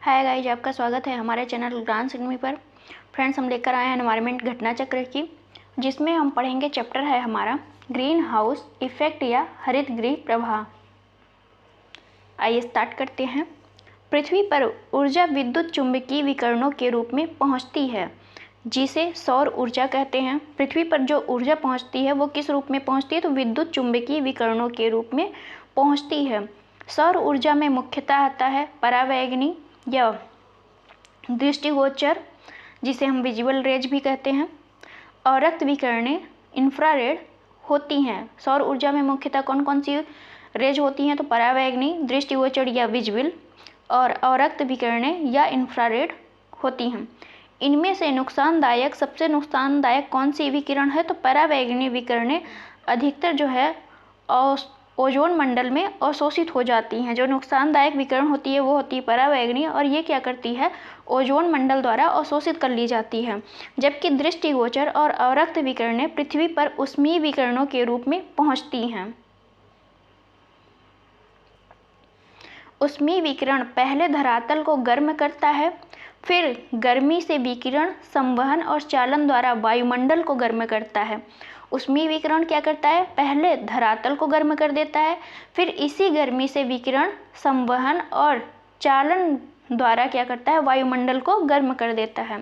Hi guys, आपका स्वागत है हमारे चैनल ज्ञान सिग्मी पर। फ्रेंड्स, हम लेकर आए हैं एनवायरनमेंट घटना चक्र की, जिसमें हम पढ़ेंगे चैप्टर है हमारा ग्रीन हाउस इफेक्ट या हरित गृह प्रभाव। आइए स्टार्ट करते हैं। पृथ्वी पर ऊर्जा विद्युत चुंबकीय विकिरणों के रूप में पहुंचती है, जिसे सौर ऊर्जा कहते हैं। पृथ्वी पर जो ऊर्जा पहुंचती है वो किस रूप में पहुंचती है? तो विद्युत चुंबकीय विकिरणों के रूप में पहुंचती है। सौर ऊर्जा में मुख्यतः आता है परावैंगनी या दृष्टिगोचर, जिसे हम विजुअल रेज भी कहते हैं, और रक्त विकिरणें इंफ्रारेड होती हैं। सौर ऊर्जा में मुख्यतः कौन कौन सी रेज होती हैं? तो परावैंगनी, दृष्टिगोचर या विजुअल, और अवरक्त विकिरणें या इंफ्रारेड होती हैं। इनमें से नुकसानदायक, सबसे नुकसानदायक कौन सी विकिरण है? तो परावैंगनी विकिरणें अधिकतर जो है ओजोन मंडल में अवशोषित हो जाती हैं। जो नुकसानदायक विकिरण होती है वो होती है परावैंगनी, और ये क्या करती है? ओजोन मंडल द्वारा अवशोषित कर ली जाती है। जबकि दृष्टिगोचर और अवरक्त विकिरणें पृथ्वी पर ऊष्मीय विकिरणों के रूप में पहुंचती हैं। ऊष्मीय विकिरण पहले धरातल को गर्म करता है, फिर गर्मी से विकिरण संवहन और चालन द्वारा वायुमंडल को गर्म करता है। ऊष्मीय विकिरण क्या करता है? पहले धरातल को गर्म कर देता है, फिर इसी गर्मी से विकिरण संवहन और चालन द्वारा क्या करता है? वायुमंडल को गर्म कर देता है।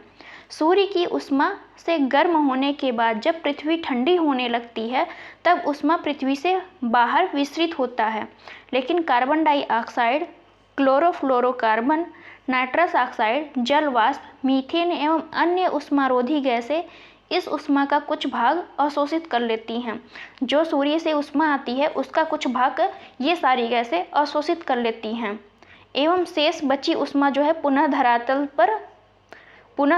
सूर्य की ऊष्मा से गर्म होने के बाद जब पृथ्वी ठंडी होने लगती है, तब ऊष्मा पृथ्वी से बाहर विसरित होता है, लेकिन carbon dioxide, chlorofluorocarbon, nitrous oxide, जल वाष्प, मीथेन एवं अन्य ऊष्मारोधी गैसें इस ऊष्मा का कुछ भाग अवशोषित कर लेती हैं। जो सूर्य से ऊष्मा आती है उसका कुछ भाग ये सारी गैसें अवशोषित कर लेती हैं, एवं शेष बची ऊष्मा जो है पुनः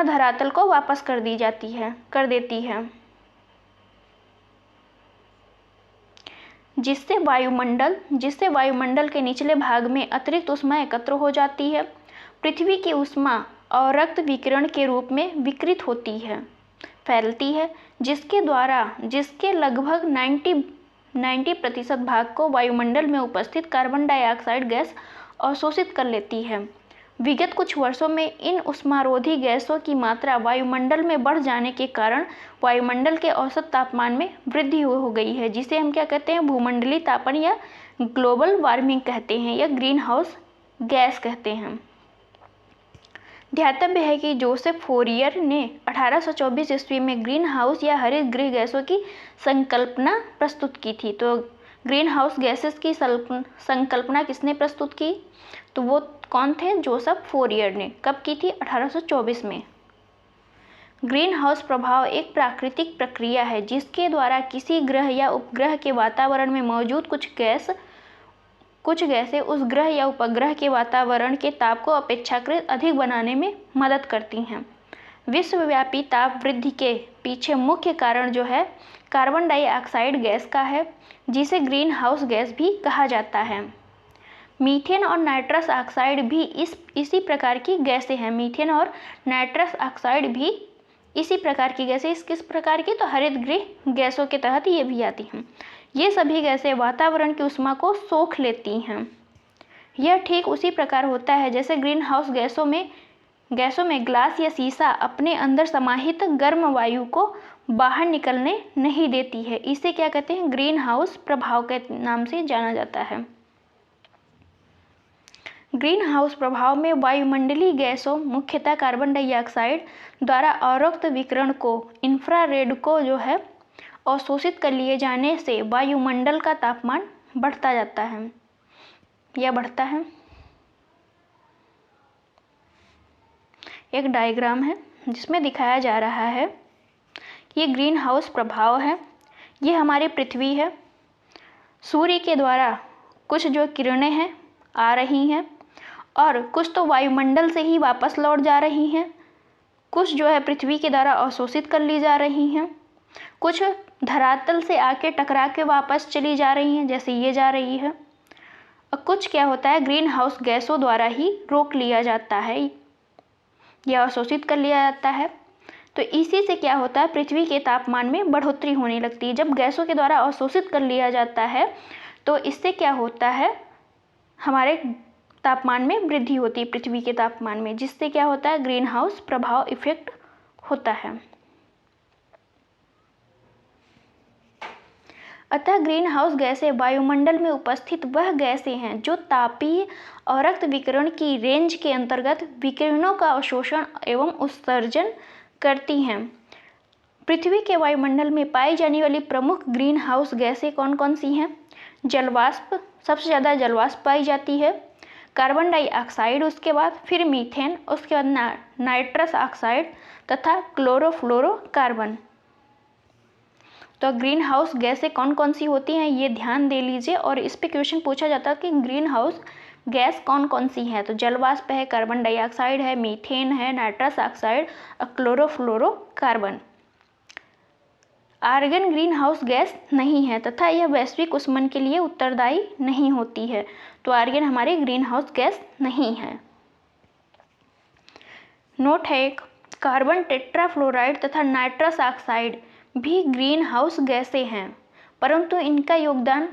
धरातल को वापस कर देती है, जिससे वायुमंडल के निचले भाग में अतिरिक्त ऊष्मा एकत्र हो जाती है। पृथ्वी की ऊष्मा अवरक्त विकिरण के रूप में विकृत होती है, फैलती है, जिसके लगभग 90% भाग को वायुमंडल में उपस्थित कार्बन डाइऑक्साइड गैस अवशोषित कर लेती है। विगत कुछ वर्षों में इन ऊष्मारोधी गैसों की मात्रा वायुमंडल में बढ़ जाने के कारण वायुमंडल के औसत तापमान में वृद्धि हो गई है, जिसे हम क्या कहते हैं? भूमंडलीय तापन या ग्लोबल वार्मिंग कहते हैं, या ग्रीन हाउस गैस कहते हैं। ध्यातव्य है कि जोसेफ फोरियर ने 1824 ईस्वी में ग्रीन हाउस या हरित गृह गैसों की संकल्पना प्रस्तुत की थी। तो ग्रीन हाउस गैसेस की संकल्पना किसने प्रस्तुत की? तो वो कौन थे? जोसेफ फोरियर ने। कब की थी? 1824 में। ग्रीन हाउस प्रभाव एक प्राकृतिक प्रक्रिया है जिसके द्वारा किसी ग्रह या उपग्रह के वातावरण में मौजूद कुछ गैसें उस ग्रह या उपग्रह के वातावरण के ताप को अपेक्षाकृत अधिक बनाने में मदद करती हैं। विश्वव्यापी ताप वृद्धि के पीछे मुख्य कारण जो है कार्बन डाइऑक्साइड गैस का है, जिसे ग्रीन हाउस गैस भी कहा जाता है। मीथेन और नाइट्रस ऑक्साइड भी इसी प्रकार की गैसें हैं। मीथेन और नाइट्रस ऑक्साइड भी इसी प्रकार की गैसें। किस प्रकार की? तो हरित गृह गैसों के तहत ये भी आती हैं। ये सभी गैसें वातावरण की ऊष्मा को सोख लेती हैं। यह ठीक उसी प्रकार होता है जैसे ग्रीन हाउस गैसों में ग्लास या शीशा अपने अंदर समाहित गर्म वायु को बाहर निकलने नहीं देती है। इसे क्या कहते हैं? ग्रीन हाउस प्रभाव के नाम से जाना जाता है। ग्रीन हाउस प्रभाव में वायुमंडलीय गैसों, मुख्यतः कार्बन डाइऑक्साइड द्वारा अवरक्त विकिरण को, इंफ्रारेड को जो है अवशोषित कर लिए जाने से वायुमंडल का तापमान बढ़ता जाता है या बढ़ता है। एक डायग्राम है जिसमें दिखाया जा रहा है कि ये ग्रीन हाउस प्रभाव है। ये हमारी पृथ्वी है। सूर्य के द्वारा कुछ जो किरणें हैं आ रही हैं, और कुछ तो वायुमंडल से ही वापस लौट जा रही हैं, कुछ जो है पृथ्वी के द्वारा अवशोषित कर ली जा रही हैं, कुछ धरातल से आके टकरा के वापस चली जा रही हैं, जैसे ये जा रही है, और कुछ क्या होता है? ग्रीन हाउस गैसों द्वारा ही रोक लिया जाता है या अवशोषित कर लिया जाता है। तो इसी से क्या होता है? पृथ्वी के तापमान में बढ़ोतरी होने लगती है। जब गैसों के द्वारा अवशोषित कर लिया जाता है तो इससे क्या होता है? हमारे तापमान में वृद्धि होती है, पृथ्वी के तापमान में, जिससे क्या होता है, ग्रीन हाउस प्रभाव इफेक्ट होता है। अतः ग्रीन हाउस गैसें वायुमंडल में उपस्थित वह गैसें हैं जो तापीय अवरक्त विकिरण की रेंज के अंतर्गत विकिरणों का अवशोषण एवं उत्सर्जन करती हैं। पृथ्वी के वायुमंडल में पाई जाने वाली प्रमुख ग्रीन हाउस गैसें कौन कौन सी हैं? जलवाष्प, सबसे ज़्यादा जलवाष्प पाई जाती है, कार्बन डाइऑक्साइड, उसके बाद फिर मीथेन, उसके बाद नाइट्रस ऑक्साइड तथा क्लोरोफ्लोरोकार्बन। तो ग्रीन हाउस गैसें कौन कौन सी होती हैं ये ध्यान दे लीजिए, और इस पे क्वेश्चन पूछा जाता है कि ग्रीन हाउस गैस कौन कौन सी है। तो जलवाष्प है, कार्बन डाइऑक्साइड है, मीथेन है, नाइट्रस ऑक्साइड और chlorofluorocarbon. Argon greenhouse gas नहीं है तथा यह वैश्विक ऊष्मन के लिए उत्तरदायी नहीं होती है। तो आर्गन हमारे ग्रीन हाउस गैस नहीं है। नोट है एक, कार्बन टेट्राफ्लोराइड तथा नाइट्रस ऑक्साइड भी ग्रीन हाउस गैसें हैं, परंतु इनका योगदान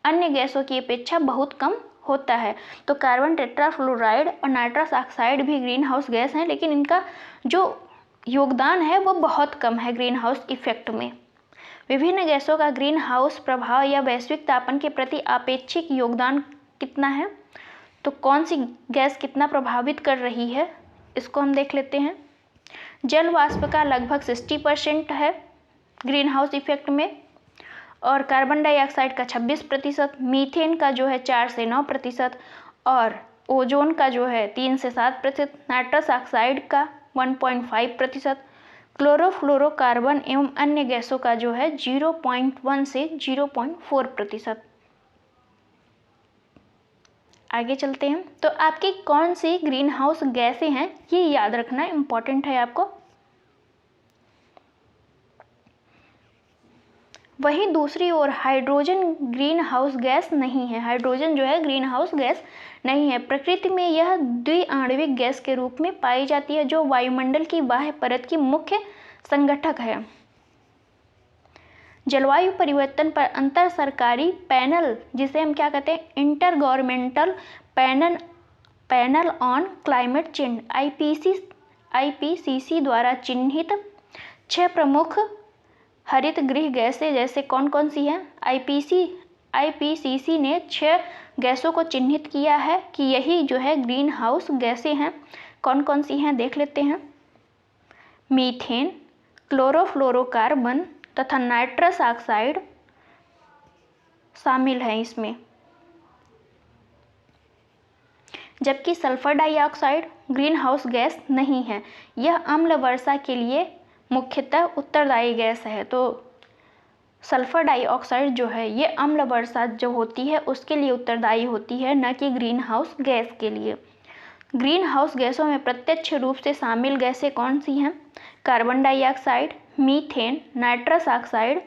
अन्य गैसों की अपेक्षा बहुत कम होता है। तो कार्बन टेट्राफ्लोराइड और नाइट्रस ऑक्साइड भी ग्रीन हाउस गैस हैं, लेकिन इनका जो योगदान है वो बहुत कम है ग्रीन हाउस इफेक्ट में। विभिन्न गैसों का ग्रीन हाउस प्रभाव या वैश्विक तापन के प्रति आपेक्षिक योगदान कितना है? तो कौन सी गैस कितना प्रभावित कर रही है इसको हम देख लेते हैं। जल वाष्प का लगभग 60% है ग्रीन हाउस इफेक्ट में, और कार्बन डाइऑक्साइड का 26%, मीथेन का जो है 4 से 9%, और ओजोन का जो है 3 से 7%, नाइट्रस ऑक्साइड का 1.5%, क्लोरोफ्लोरोकार्बन एवं अन्य गैसों का जो है 0.1 से 0.4%। आगे चलते हैं। तो आपकी कौन सी ग्रीन हाउस गैसें हैं ये याद रखना इम्पॉर्टेंट है आपको। वहीं दूसरी ओर हाइड्रोजन ग्रीन हाउस गैस नहीं है। हाइड्रोजन जो है ग्रीन हाउस गैस नहीं है। प्रकृति में यह द्विआण्विक गैस के रूप में पाई जाती है जो वायुमंडल की बाह्य परत की मुख्य संगठक है। जलवायु परिवर्तन पर अंतर सरकारी पैनल, जिसे हम क्या कहते हैं, inter governmental panel on climate change IPCC द्वारा चिन्हित 6 प्रमुख हरित गृह गैसें जैसे कौन कौन सी हैं। IPCC ने 6 गैसों को चिन्हित किया है कि यही जो है ग्रीन हाउस गैसें हैं। कौन कौन सी हैं देख लेते हैं। मीथेन, क्लोरोफ्लोरोकार्बन तथा नाइट्रस ऑक्साइड शामिल हैं इसमें, जबकि sulphur dioxide green house gas नहीं है। यह अम्ल वर्षा के लिए मुख्यतः उत्तरदायी गैस है। तो सल्फर डाइऑक्साइड जो है ये अम्ल वर्षा जो होती है उसके लिए उत्तरदायी होती है, न कि ग्रीन हाउस गैस के लिए। ग्रीन हाउस गैसों में प्रत्यक्ष रूप से शामिल गैसें कौन सी हैं। Carbon dioxide, methane, nitrous oxide,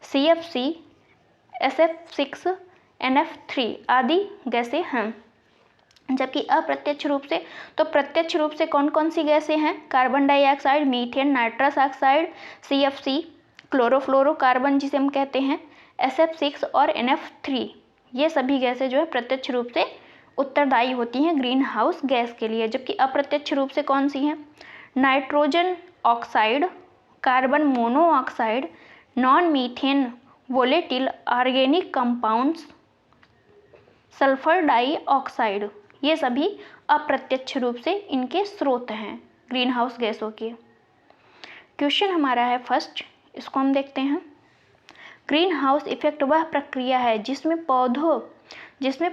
CFC, SF6, NF3 आदि गैसें हैं। जबकि अप्रत्यक्ष रूप से, तो प्रत्यक्ष रूप से कौन कौन सी गैसें हैं। Carbon dioxide, methane, nitrous oxide, CFC, chlorofluorocarbon जिसे हम कहते हैं, SF6 और NF3, ये सभी गैसें जो है प्रत्यक्ष रूप से उत्तरदायी होती हैं ग्रीन हाउस गैस के लिए। जबकि अप्रत्यक्ष रूप से कौन सी हैं। Nitrogen oxide, carbon monoxide, non methane volatile organic compounds, sulphur dioxide, ये सभी अप्रत्यक्ष रूप से इनके स्रोत हैं ग्रीन हाउस गैसों के। क्वेश्चन हमारा है फर्स्ट, इसको हम देखते हैं। ग्रीन हाउस इफेक्ट वह प्रक्रिया है जिसमें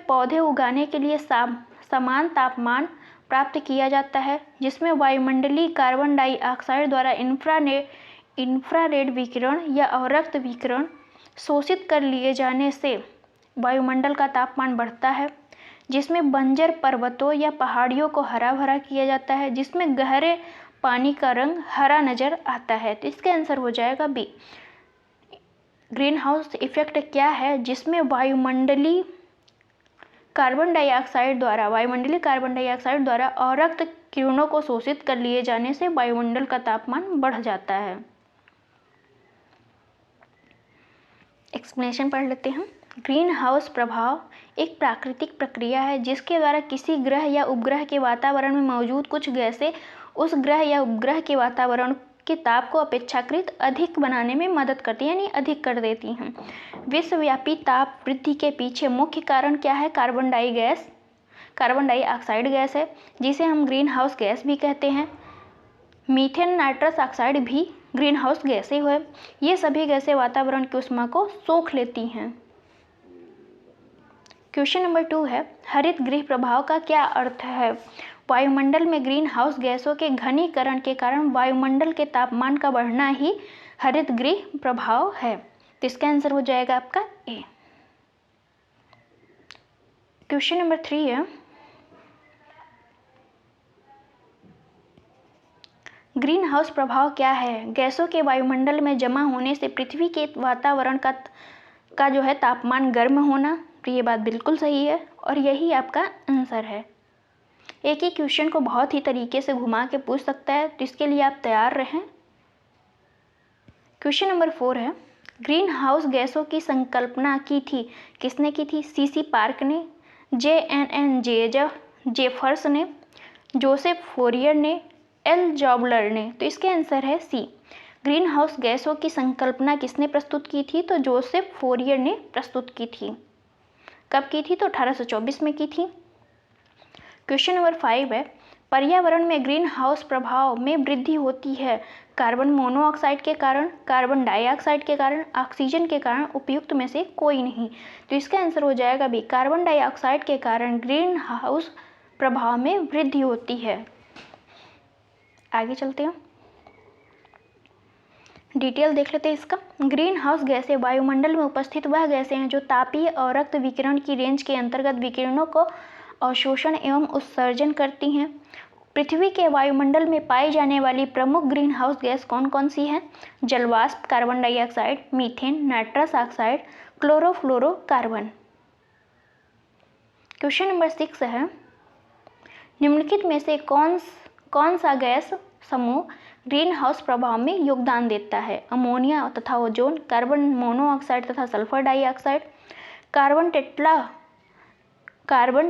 पौधे उगाने के लिए समान तापमान प्राप्त किया जाता है, जिसमें वायुमंडलीय कार्बन डाइऑक्साइड द्वारा इंफ्रारेड विकिरण या अवरक्त विकिरण शोषित कर लिए जाने से वायुमंडल का तापमान बढ़ता है, जिसमें बंजर पर्वतों या पहाड़ियों को हरा भरा किया जाता है, जिसमें गहरे पानी का रंग हरा नजर आता है। तो इसका आंसर हो जाएगा बी। ग्रीन हाउस इफेक्ट क्या है, जिसमें वायुमंडलीय कार्बन डाइऑक्साइड द्वारा अवरक्त किरणों को शोषित कर लिए जाने से वायुमंडल का तापमान बढ़ जाता है। एक्सप्लेनेशन पढ़ लेते हैं। ग्रीन हाउस प्रभाव एक प्राकृतिक प्रक्रिया है जिसके द्वारा किसी ग्रह या उपग्रह के वातावरण में मौजूद कुछ गैसें उस ग्रह या उपग्रह के वातावरण के ताप को अपेक्षाकृत अधिक बनाने में मदद करती हैं, यानी अधिक कर देती हैं। विश्वव्यापी ताप वृद्धि के पीछे मुख्य कारण क्या है? कार्बन डाइऑक्साइड गैस है, जिसे हम ग्रीन हाउस गैस भी कहते हैं। मीथेन, नाइट्रस ऑक्साइड भी ग्रीन हाउस गैसें है। ये सभी गैसें वातावरण की ऊष्मा को सोख लेती हैं। क्वेश्चन नंबर 2 है, हरित गृह प्रभाव का क्या अर्थ है? वायुमंडल में ग्रीन हाउस गैसों के घनीकरण के कारण वायुमंडल के तापमान का बढ़ना ही हरित गृह प्रभाव है। तो इसका आंसर हो जाएगा आपका ए। क्वेश्चन नंबर 3 है, ग्रीन हाउस प्रभाव क्या है? गैसों के वायुमंडल में जमा होने से पृथ्वी के वातावरण का जो है तापमान गर्म होना। तो ये बात बिल्कुल सही है और यही आपका आंसर है। एक ही क्वेश्चन को बहुत ही तरीके से घुमा के पूछ सकता है, तो इसके लिए आप तैयार रहें। क्वेश्चन नंबर 4 है, ग्रीन हाउस गैसों की संकल्पना की थी, किसने की थी? सीसी पार्क ने, JNN जेफर्स ने, जोसेफ फोरियर ने, एल जॉबलर ने। तो इसके आंसर है सी। ग्रीन हाउस गैसों की संकल्पना किसने प्रस्तुत की थी? तो जोसेफ फोरियर ने प्रस्तुत की थी। कब की थी? तो 1824 में की थी। क्वेश्चन नंबर 5 है, पर्यावरण में ग्रीन हाउस प्रभाव में वृद्धि होती है कार्बन मोनोऑक्साइड के कारण, कार्बन डाइऑक्साइड के कारण, ऑक्सीजन के कारण, उपयुक्त में से कोई नहीं। तो इसका आंसर हो जाएगा बी, कार्बन डाइऑक्साइड के कारण ग्रीन हाउस प्रभाव में वृद्धि होती है। आगे चलते हैं, डिटेल देख लेते हैं इसका। ग्रीन हाउस गैसें वायुमंडल में उपस्थित वह गैसें हैं जो तापीय और रक्त विकिरण की रेंज के अंतर्गत विकिरणों को अवशोषण एवं उत्सर्जन करती हैं। पृथ्वी के वायुमंडल में पाई जाने वाली प्रमुख ग्रीन हाउस गैस कौन कौन सी हैं? जलवाष्प, carbon dioxide, methane, nitrous oxide, chlorofluorocarbon. Question number 6 है, निम्नलिखित में से कौन सा गैस समूह ग्रीन हाउस प्रभाव में योगदान देता है? अमोनिया तथा ओजोन, कार्बन मोनोऑक्साइड तथा सल्फर डाइऑक्साइड, कार्बन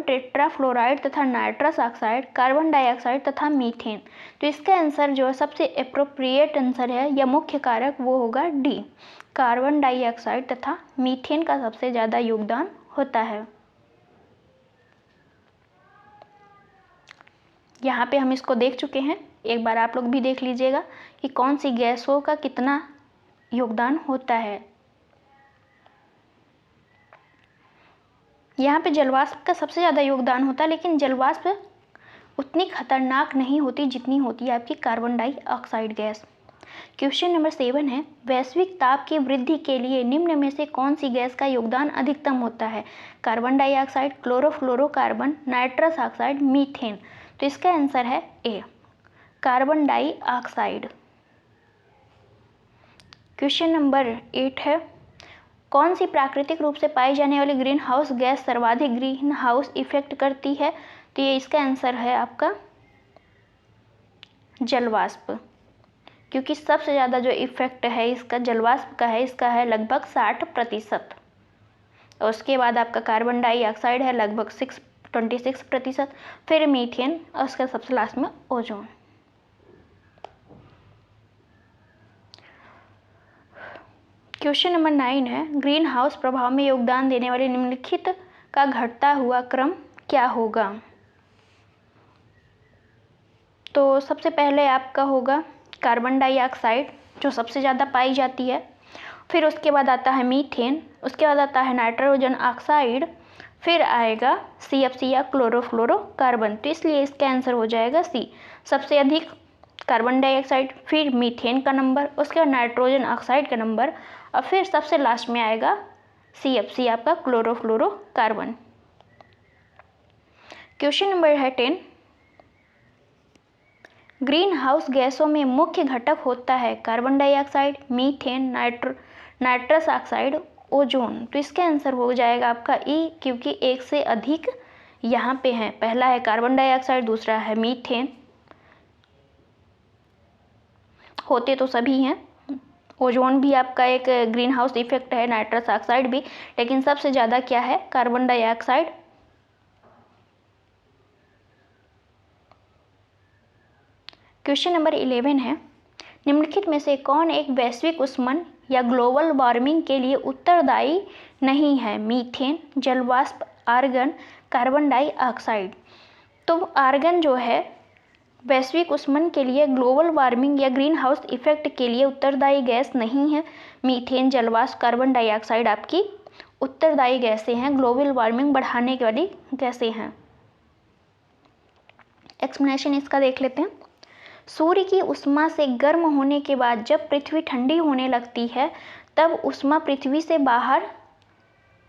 टेट्राफ्लोराइड तथा नाइट्रस ऑक्साइड, कार्बन डाइऑक्साइड तथा मीथेन। तो इसका आंसर जो है सबसे एप्रोप्रिएट आंसर है या मुख्य कारक वो होगा डी, कार्बन डाइऑक्साइड तथा मीथेन का सबसे ज़्यादा योगदान होता है। यहाँ पे हम इसको देख चुके हैं, एक बार आप लोग भी देख लीजिएगा कि कौन सी गैसों का कितना योगदान होता है। यहाँ पे जलवाष्प का सबसे ज़्यादा योगदान होता है, लेकिन जलवाष्प उतनी खतरनाक नहीं होती जितनी होती है आपकी carbon dioxide gas. Question number 7 है, वैश्विक ताप की वृद्धि के लिए निम्न में से कौन सी गैस का योगदान अधिकतम होता है? Carbon dioxide, chlorofluorocarbon, nitrous oxide, methane. तो इसका आंसर है ए, कार्बन डाइऑक्साइड। क्वेश्चन नंबर 8 है, कौन सी प्राकृतिक रूप से पाई जाने वाली ग्रीन हाउस गैस सर्वाधिक ग्रीन हाउस इफेक्ट करती है? तो ये इसका आंसर है आपका जलवाष्प, क्योंकि सबसे ज़्यादा जो इफेक्ट है इसका जलवाष्प का है, इसका है लगभग 60%। और उसके बाद आपका कार्बन डाइऑक्साइड है लगभग 26%, फिर मीथेन और उसके सबसे लास्ट में ओजोन। क्वेश्चन नंबर 9 है, ग्रीन हाउस प्रभाव में योगदान देने वाले निम्नलिखित का घटता हुआ क्रम क्या होगा? तो सबसे पहले आपका होगा कार्बन डाइऑक्साइड जो सबसे ज़्यादा पाई जाती है, फिर उसके बाद आता है मीथेन, उसके बाद आता है नाइट्रोजन ऑक्साइड, फिर आएगा CFC या क्लोरोफ्लोरोकार्बन। तो इसलिए इसका आंसर हो जाएगा सी, सबसे अधिक कार्बन डाइऑक्साइड, फिर मीथेन का नंबर, उसके बाद नाइट्रोजन ऑक्साइड का नंबर, और फिर सबसे लास्ट में आएगा CFC आपका क्लोरोफ्लोरोकार्बन। क्वेश्चन नंबर है 10, ग्रीन हाउस गैसों में मुख्य घटक होता है carbon dioxide, methane, nitrous oxide, ozone. तो इसका आंसर हो जाएगा आपका ई, क्योंकि एक से अधिक यहाँ पे हैं। पहला है कार्बन डाइऑक्साइड, दूसरा है मीथेन, होते तो सभी हैं ओजोन भी आपका एक ग्रीन हाउस इफेक्ट है, नाइट्रस ऑक्साइड भी, लेकिन सबसे ज़्यादा क्या है, कार्बन डाइऑक्साइड। क्वेश्चन नंबर 11 है, निम्नलिखित में से कौन एक वैश्विक उष्मन या ग्लोबल वार्मिंग के लिए उत्तरदायी नहीं है? मीथेन, जलवाष्प, आर्गन, कार्बन डाइऑक्साइड। तो आर्गन जो है वैश्विक उष्मन के लिए, ग्लोबल वार्मिंग या ग्रीन हाउस इफेक्ट के लिए उत्तरदायी गैस नहीं है। मीथेन, जलवाष्प, कार्बन डाइऑक्साइड आपकी उत्तरदायी गैसें हैं, ग्लोबल वार्मिंग बढ़ाने वाली गैसें हैं। एक्सप्लेनेशन इसका देख लेते हैं। सूर्य की ऊष्मा से गर्म होने के बाद जब पृथ्वी ठंडी होने लगती है तब ऊष्मा पृथ्वी से बाहर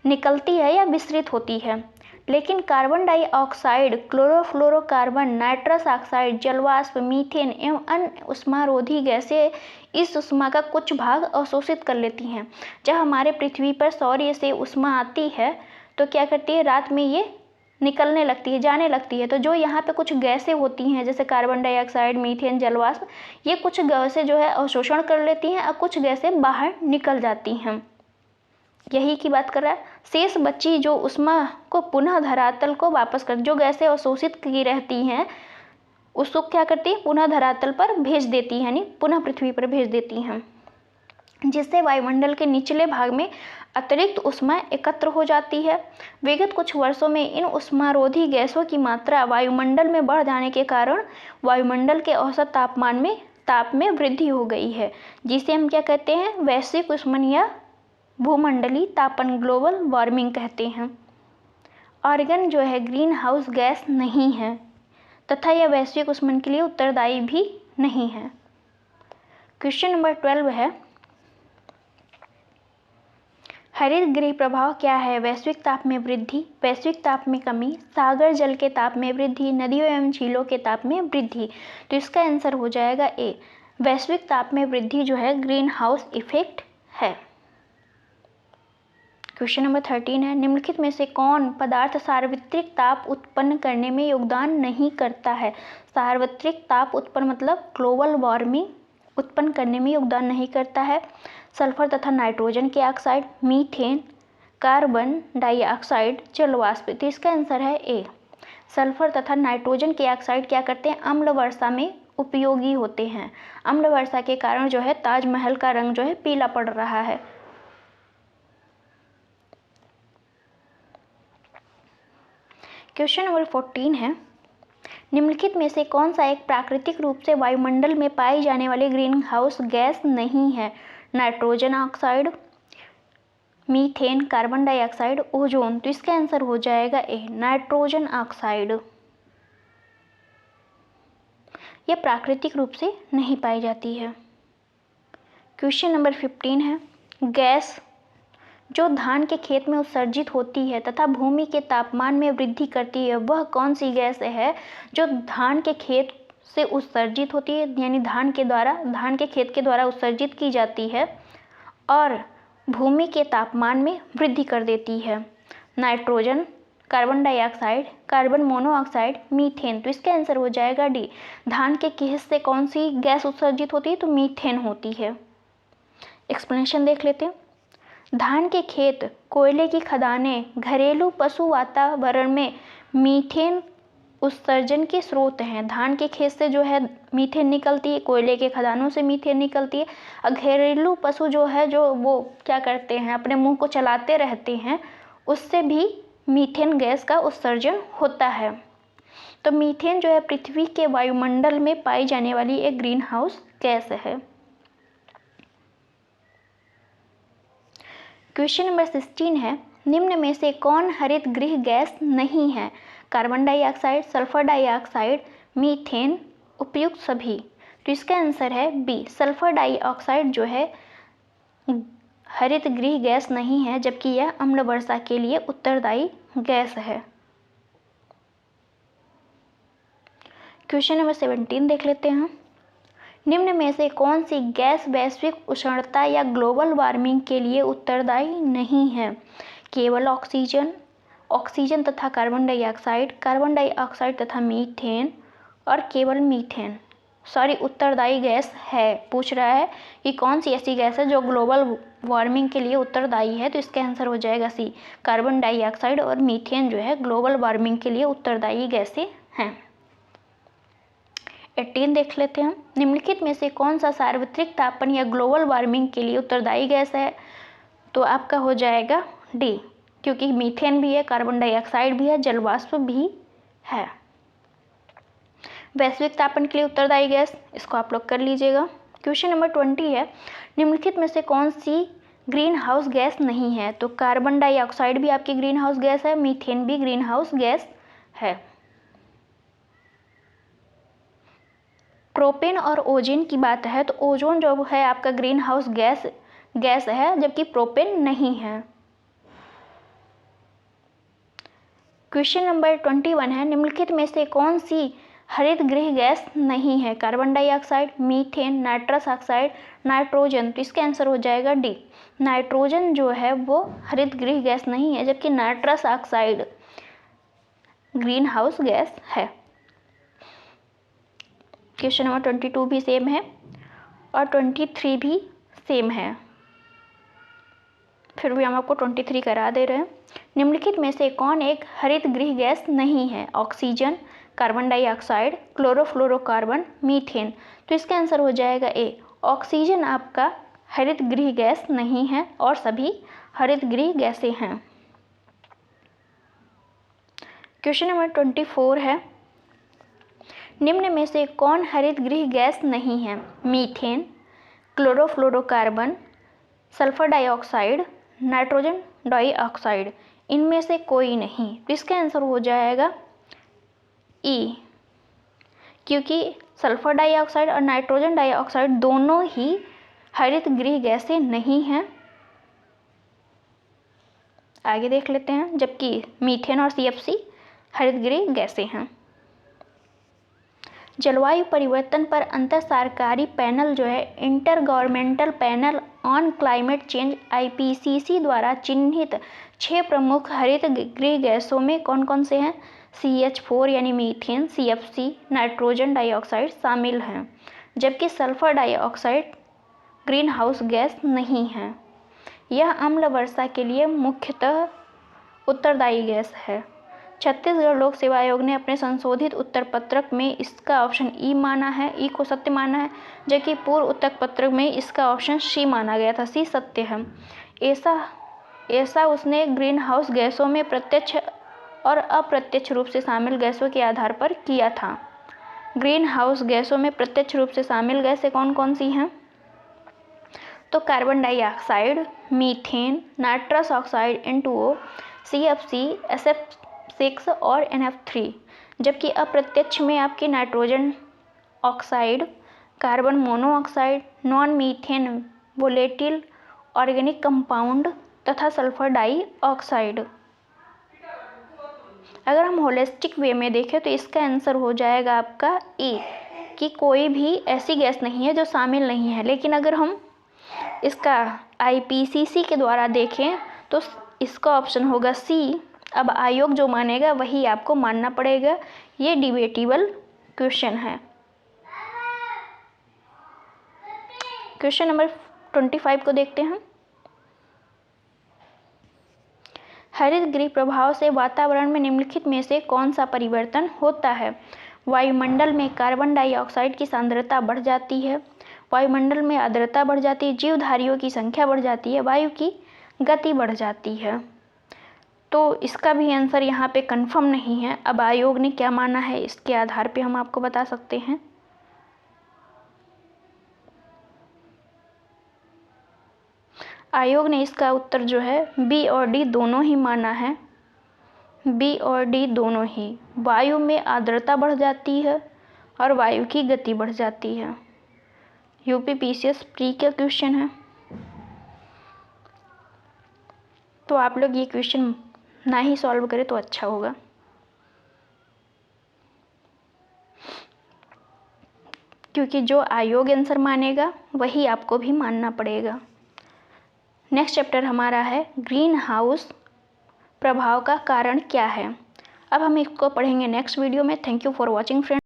निकलती है या विसरित होती है, लेकिन carbon dioxide, chlorofluorocarbon, nitrous oxide, जलवाष्प, मीथेन एवं अन्य ऊष्मारोधी गैसें इस ऊष्मा का कुछ भाग अवशोषित कर लेती हैं। जब हमारे पृथ्वी पर सौर्य से ऊष्मा आती है तो क्या करती है, रात में ये निकलने लगती है, जाने लगती है। तो जो यहाँ पे कुछ गैसें होती हैं जैसे कार्बन डाइऑक्साइड, मीथेन, जलवाष्प, ये कुछ गैसें जो है अवशोषण कर लेती हैं और कुछ गैसें बाहर निकल जाती हैं। यही की बात कर रहा है। शेष बची जो ऊष्मा को पुनः धरातल को वापस कर, जो गैसें अवशोषित की रहती हैं उसको क्या करती है, पुनः धरातल पर भेज देती है, यानी पुनः पृथ्वी पर भेज देती हैं, जिससे वायुमंडल के निचले भाग में अतिरिक्त ऊष्मा एकत्र हो जाती है। विगत कुछ वर्षों में इन ऊष्मारोधी गैसों की मात्रा वायुमंडल में बढ़ जाने के कारण वायुमंडल के औसत ताप में वृद्धि हो गई है, जिसे हम क्या कहते हैं, वैश्विक उष्मन या भूमंडलीय तापन, ग्लोबल वार्मिंग कहते हैं। आर्गन जो है ग्रीन हाउस गैस नहीं है तथा यह वैश्विक उष्मन के लिए उत्तरदायी भी नहीं है। क्वेश्चन नंबर 12 है, हरित गृह प्रभाव क्या है? वैश्विक ताप में वृद्धि, वैश्विक ताप में कमी, सागर जल के ताप में वृद्धि, नदियों एवं झीलों के ताप में वृद्धि। तो इसका आंसर हो जाएगा ए, वैश्विक ताप में वृद्धि जो है ग्रीन हाउस इफेक्ट है। क्वेश्चन नंबर 13 है, निम्नलिखित में से कौन पदार्थ सार्वत्रिक ताप उत्पन्न करने में योगदान नहीं करता है? सार्वत्रिक ताप उत्पन्न मतलब ग्लोबल वार्मिंग उत्पन्न करने में योगदान नहीं करता है। सल्फर तथा नाइट्रोजन के ऑक्साइड, मीथेन, कार्बन डाइऑक्साइड, जलवाष्प। तो इसका आंसर है ए, सल्फर तथा नाइट्रोजन के ऑक्साइड क्या करते हैं, अम्ल वर्षा में उपयोगी होते हैं। अम्ल वर्षा के कारण जो है ताजमहल का रंग जो है पीला पड़ रहा है। क्वेश्चन नंबर 14 है, निम्नलिखित में से कौन सा एक प्राकृतिक रूप से वायुमंडल में पाई जाने वाली ग्रीन हाउस गैस नहीं है? Nitrogen oxide, methane, carbon dioxide, ozone. तो इसका आंसर हो जाएगा ए, नाइट्रोजन ऑक्साइड। यह प्राकृतिक रूप से नहीं पाई जाती है। क्वेश्चन नंबर 15 है, गैस जो धान के खेत में उत्सर्जित होती है तथा भूमि के तापमान में वृद्धि करती है वह कौन सी गैस है जो धान के खेत से उत्सर्जित होती है, यानी धान के खेत के द्वारा उत्सर्जित की जाती है और भूमि के तापमान में वृद्धि कर देती है? Nitrogen, carbon dioxide, carbon monoxide, methane. तो इसका आंसर हो जाएगा डी, धान के खेत से कौन सी गैस उत्सर्जित होती है, तो मीथेन होती है। एक्सप्लेनेशन देख लेते हैं। धान के खेत, कोयले की खदानें, घरेलू पशु वातावरण में मीथेन उत्सर्जन के स्रोत हैं। धान के खेत से जो है मीथेन निकलती है, कोयले के खदानों से मीथेन निकलती है, और घरेलू पशु जो है जो वो क्या करते हैं, अपने मुंह को चलाते रहते हैं, उससे भी मीथेन गैस का उत्सर्जन होता है। तो मीथेन जो है पृथ्वी के वायुमंडल में पाई जाने वाली एक ग्रीन हाउस गैस है। क्वेश्चन नंबर 16 है, निम्न में से कौन हरित गृह गैस नहीं है? Carbon dioxide, sulphur dioxide, methane, उपयुक्त सभी। तो इसका आंसर है बी, सल्फर डाइऑक्साइड जो है हरित गृह गैस नहीं है, जबकि यह अम्ल वर्षा के लिए उत्तरदायी गैस है। क्वेश्चन नंबर 17 देख लेते हैं। निम्न में से कौन सी गैस वैश्विक उष्णता या ग्लोबल वार्मिंग के लिए उत्तरदायी नहीं है? केवल ऑक्सीजन तथा कार्बन डाइऑक्साइड तथा मीथेन और केवल मीथेन। उत्तरदायी गैस है। पूछ रहा है कि कौन सी ऐसी गैस है जो ग्लोबल वार्मिंग के लिए उत्तरदायी है, तो इसका आंसर हो जाएगा सी, कार्बन डाइऑक्साइड और मीथेन जो है ग्लोबल वार्मिंग के लिए उत्तरदायी गैसें हैं। 18 देख लेते हैं। निम्नलिखित में से कौन सा सार्वत्रिक तापन या ग्लोबल वार्मिंग के लिए उत्तरदायी गैस है, तो आपका हो जाएगा डी, क्योंकि मीथेन भी है, कार्बन डाइऑक्साइड भी है, जलवाष्प भी है। वैश्विक तापन के लिए उत्तरदायी गैस, इसको आप लोग कर लीजिएगा। क्वेश्चन नंबर 20 है, निम्नलिखित में से कौन सी ग्रीन हाउस गैस नहीं है, तो कार्बन डाइऑक्साइड भी आपकी ग्रीन हाउस गैस है, मीथेन भी ग्रीन हाउस गैस है। प्रोपेन और ओजोन की बात है तो ओजोन जो है आपका ग्रीन हाउस गैस है, जबकि प्रोपेन नहीं है। क्वेश्चन नंबर 21 है, निम्नलिखित में से कौन सी हरित गृह गैस नहीं है, carbon dioxide, methane, nitrous oxide, nitrogen, तो इसका आंसर हो जाएगा डी, नाइट्रोजन जो है वो हरित गृह गैस नहीं है, जबकि nitrous oxide green house gas है। क्वेश्चन नंबर 22 भी सेम है और 23 भी सेम है, फिर भी हम आपको 23 करा दे रहे हैं। निम्नलिखित में से कौन एक हरित गृह गैस नहीं है, oxygen, carbon dioxide, chlorofluorocarbon, methane, तो इसका आंसर हो जाएगा ए, ऑक्सीजन आपका हरित गृह गैस नहीं है और सभी हरित गृह गैसें हैं। क्वेश्चन नंबर 24 है, निम्न में से कौन हरित गृह गैस नहीं है, methane, chlorofluorocarbon, sulphur dioxide, nitrogen dioxide, इनमें से कोई नहीं, तो इसका आंसर हो जाएगा ई, क्योंकि सल्फर डाइऑक्साइड और नाइट्रोजन डाइऑक्साइड दोनों ही हरित गृह गैसें नहीं हैं। आगे देख लेते हैं, जबकि मीथेन और CFC हरित गृह गैसें हैं। जलवायु परिवर्तन पर अंतर सरकारी पैनल जो है, inter governmental panel on climate change IPCC द्वारा चिन्हित 6 प्रमुख हरित गृह गैसों में कौन कौन से हैं, CH4 यानी मीथेन, CFC, नाइट्रोजन डाइऑक्साइड शामिल हैं, जबकि sulphur dioxide green house gas नहीं है। यह अम्ल वर्षा के लिए मुख्यतः उत्तरदायी गैस है। छत्तीसगढ़ लोक सेवा आयोग ने अपने संशोधित उत्तर पत्रक में इसका ऑप्शन ई माना है, ई को सत्य माना है, जबकि पूर्व उत्तर पत्रक में इसका ऑप्शन सी माना गया था, सी सत्य है। ऐसा उसने ग्रीन हाउस गैसों में प्रत्यक्ष और अप्रत्यक्ष रूप से शामिल गैसों के आधार पर किया था। ग्रीन हाउस गैसों में प्रत्यक्ष रूप से शामिल गैसें कौन कौन सी हैं, तो carbon dioxide, methane, nitrous oxide N2O, CFC, SF6 और NF3, जबकि अप्रत्यक्ष में आपकी nitrogen oxide, carbon monoxide, non methane volatile organic compound तथा सल्फर डाइऑक्साइड। अगर हम होलिस्टिक वे में देखें तो इसका आंसर हो जाएगा आपका ए, कि कोई भी ऐसी गैस नहीं है जो शामिल नहीं है। लेकिन अगर हम इसका IPCC के द्वारा देखें तो इसका ऑप्शन होगा सी। अब आयोग जो मानेगा वही आपको मानना पड़ेगा, ये डिबेटेबल क्वेश्चन है। क्वेश्चन नंबर 25 को देखते हैं। हरित गृह प्रभाव से वातावरण में निम्नलिखित में से कौन सा परिवर्तन होता है, वायुमंडल में कार्बन डाइऑक्साइड की सांद्रता बढ़ जाती है, वायुमंडल में आर्द्रता बढ़ जाती है, जीवधारियों की संख्या बढ़ जाती है, वायु की गति बढ़ जाती है। तो इसका भी आंसर यहाँ पे कंफर्म नहीं है। अब आयोग ने क्या माना है इसके आधार पे हम आपको बता सकते हैं। आयोग ने इसका उत्तर जो है बी और डी दोनों ही माना है, बी और डी दोनों ही। वायु में आर्द्रता बढ़ जाती है और वायु की गति बढ़ जाती है। UPPCS प्री का क्वेश्चन है, तो आप लोग ये क्वेश्चन ना ही सॉल्व करें तो अच्छा होगा, क्योंकि जो आयोग आंसर मानेगा वही आपको भी मानना पड़ेगा। नेक्स्ट चैप्टर हमारा है ग्रीन हाउस प्रभाव का कारण क्या है। अब हम इसको पढ़ेंगे नेक्स्ट वीडियो में। Thank you for watching friends.